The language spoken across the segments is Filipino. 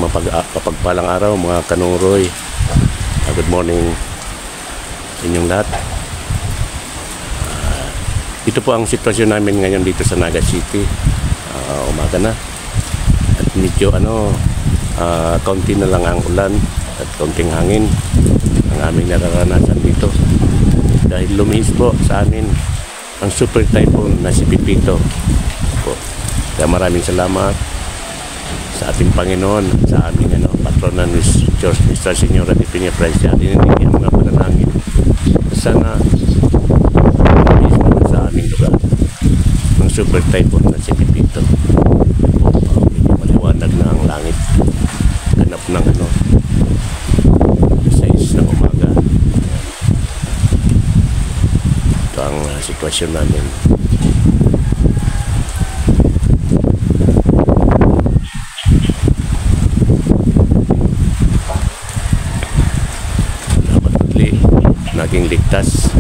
mapagpalang araw mga kanungroy. Good morning inyong lahat. Ito po ang sitwasyon namin ngayon dito sa Naga City. Umaga na at medyo kaunti na lang ang ulan at kaunting hangin ang aming nararanasan dito dahil lumihis po sa amin ang super typhoon na si Pipito po. Kaya maraming salamat sa ating Panginoon at sa aming patronan George Mr. Señora de Peña Francia. Dinindig ang mga panalangin. Sana lumihis naman sa aming lugar ang super typhoon na si Pipito. Medyo maliwanag na ang langit. Ganap ng 6 ng umaga. Ito ang sitwasyon namin. Naging ligtas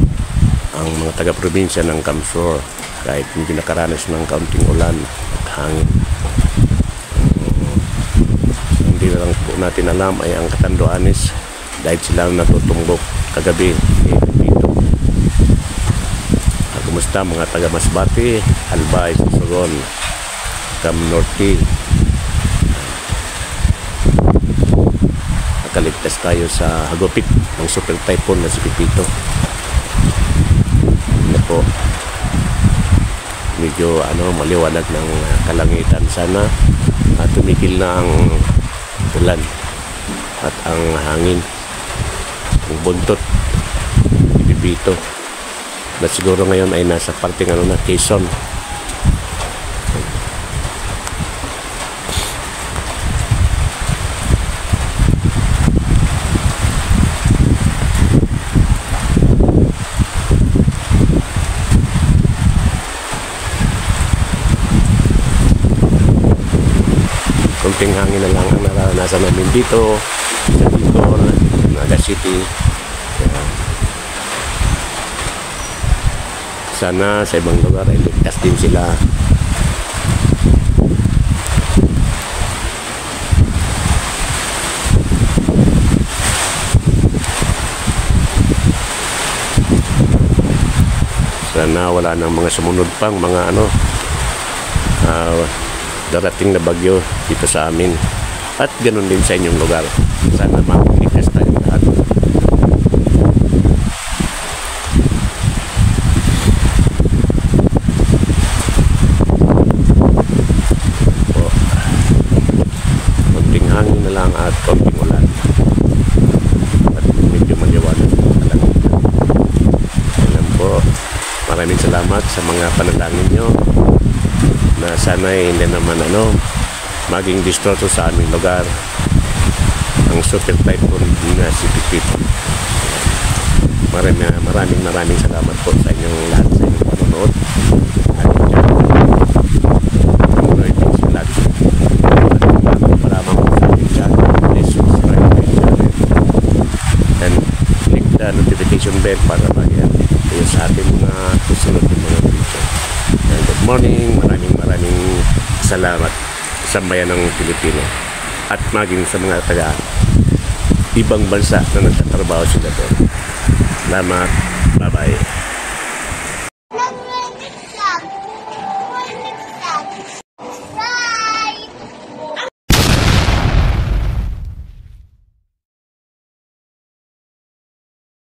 ang mga taga-probinsya ng Camsor kahit hindi nakaranas ng kaunting ulan at hangin. Hindi na lang po natin alam ay ang Catanduanes dahil sila natutumbok kagabi ni Pipito. Kumusta mga taga-Masbate, Albay, Susugon, Cam Norte? Nakaligtas tayo sa hagupit ng super typhoon na si Pipito. Po, medyo maliwanag ng kalangitan. Sana tumigil na ang ulan at ang hangin, ang buntot ni Pipito na siguro ngayon ay nasa parting na Quezon. Kunting hangin na lang ang naranasan namin dito sa Bicol, Naga City. Sana sa ibang lugar ay ligtas din sila. Sana wala nang mga sumunod pang mga darating na bagyo dito sa amin at ganun din sa inyong lugar. Sana maligtas tayong lahat. Konting hangin na lang at konting ulan at medyo maliwanag. Alam po, maraming salamat sa mga panalangin nyo na sana hindi naman maging distorto sa aming lugar ang super typhoon na si Pipito. Maraming salamat po sa inyong lahat sa inyong panonood. Maraming po sa ating channel. Please subscribe to our channel and click the notification bell para mag-update kayo sa ating mga susunod ng mga video. And good morning, maraming salamat sa bayan ng Pilipino at maging sa mga taga ibang bansa na nagtatrabaho sila doon. Salamat, bye bye.